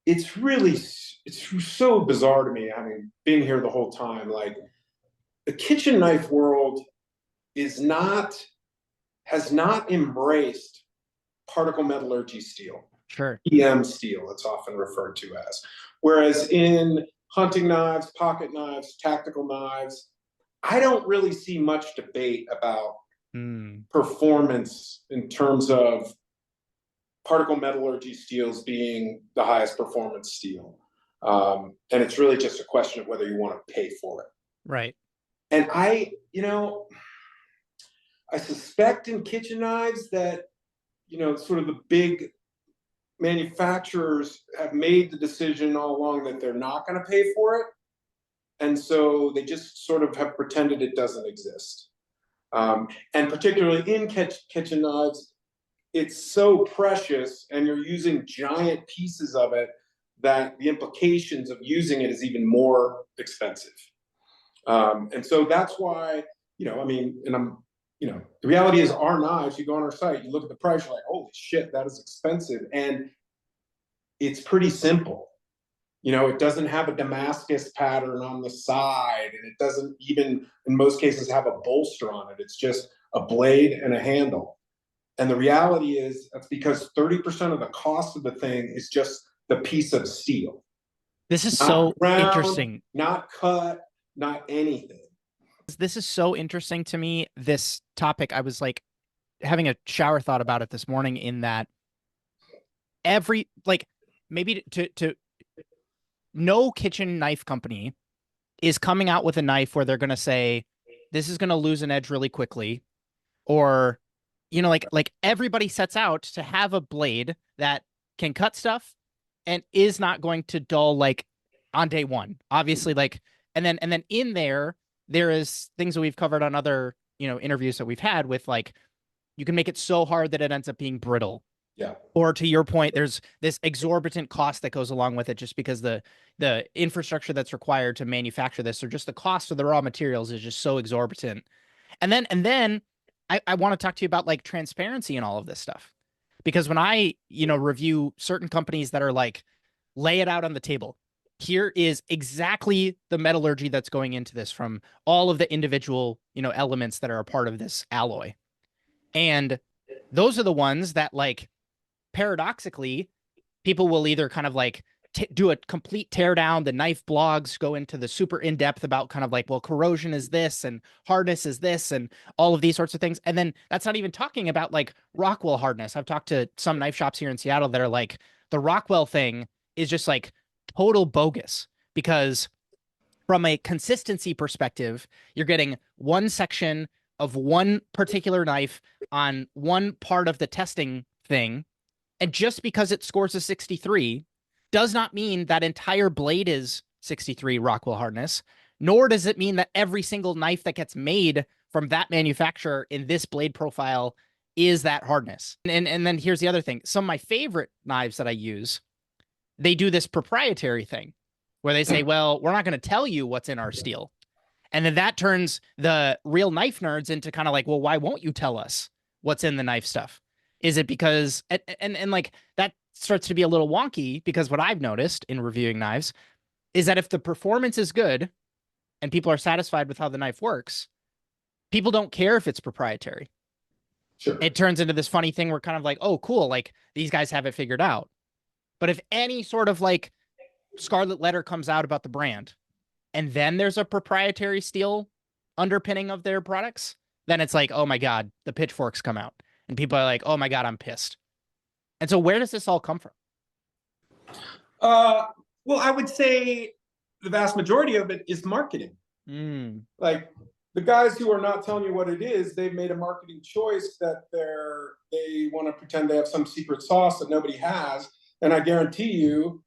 it's so bizarre to me. I mean, being here the whole time, like the kitchen knife world is not has not embraced particle metallurgy steel, Sure. EM steel, it's often referred to as. Whereas in hunting knives, pocket knives, tactical knives, I don't really see much debate about Mm. performance in terms of particle metallurgy steels being the highest performance steel. And it's really just a question of whether you want to pay for it. Right. And I suspect in kitchen knives that, sort of the big manufacturers have made the decision all along that they're not going to pay for it. And so they just sort of have pretended it doesn't exist. And particularly in kitchen knives, it's so precious and you're using giant pieces of it that the implications of using it is even more expensive. And so that's why, the reality is our knives, you go on our site, you look at the price, you're like, holy shit, that is expensive. And it's pretty simple. It doesn't have a Damascus pattern on the side, and it doesn't even, in most cases, have a bolster on it. It's just a blade and a handle. And the reality is that's because 30% of the cost of the thing is just the piece of steel. This is Not so round, interesting. not cut, not anything. This is so interesting to me, this topic. I was like having a shower thought about it this morning in that every like maybe to no kitchen knife company is coming out with a knife where they're going to say this is going to lose an edge really quickly, or like everybody sets out to have a blade that can cut stuff and is not going to dull like on day one, obviously. Like, and then in there is things that we've covered on other interviews that we've had with, like, you can make it so hard that it ends up being brittle. Yeah. Or to your point, there's this exorbitant cost that goes along with it just because the infrastructure that's required to manufacture this, or just the cost of the raw materials, is just so exorbitant. And then I want to talk to you about like transparency and all of this stuff. Because when I, review certain companies that are like, lay it out on the table. Here is exactly the metallurgy that's going into this from all of the individual, elements that are a part of this alloy. And those are the ones that, like, paradoxically, people will either kind of like do a complete tear down. The knife blogs go into the super in depth about kind of like, well, corrosion is this and hardness is this and all of these sorts of things. And then that's not even talking about like Rockwell hardness. I've talked to some knife shops here in Seattle that are like, the Rockwell thing is just like total bogus, because from a consistency perspective, you're getting one section of one particular knife on one part of the testing thing. And just because it scores a 63 does not mean that entire blade is 63 Rockwell hardness, nor does it mean that every single knife that gets made from that manufacturer in this blade profile is that hardness. And then here's the other thing. Some of my favorite knives that I use, they do this proprietary thing where they say, well, we're not going to tell you what's in our steel. And then that turns the real knife nerds into kind of like, well, why won't you tell us what's in the knife stuff? Is it because, and like that starts to be a little wonky, because what I've noticed in reviewing knives is that if the performance is good and people are satisfied with how the knife works, people don't care if it's proprietary. Sure. It turns into this funny thing where kind of like, oh, cool, like these guys have it figured out. But if any sort of like scarlet letter comes out about the brand, and then there's a proprietary steel underpinning of their products, then it's like, oh my God, the pitchforks come out. And people are like, oh my God, I'm pissed. And so where does this all come from? Well, I would say the vast majority of it is marketing. Like the guys who are not telling you what it is, they've made a marketing choice that they want to pretend they have some secret sauce that nobody has. And I guarantee you,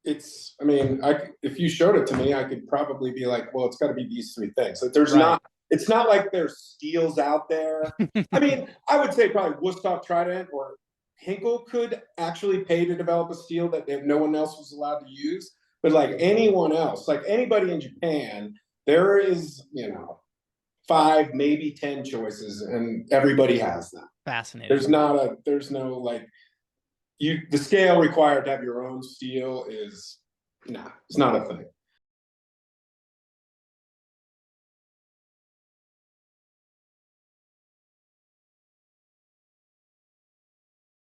if you showed it to me, I could probably be like, well, it's got to be these three things. So Right. it's not like there's steels out there. I mean, I would say probably Woodstock Trident or Hinkle could actually pay to develop a steel that no one else was allowed to use. But like anyone else, like anybody in Japan, there is, 5, maybe 10 choices, and everybody has them. Fascinating. There's no like, the scale required to have your own steel is, nah, it's not a thing.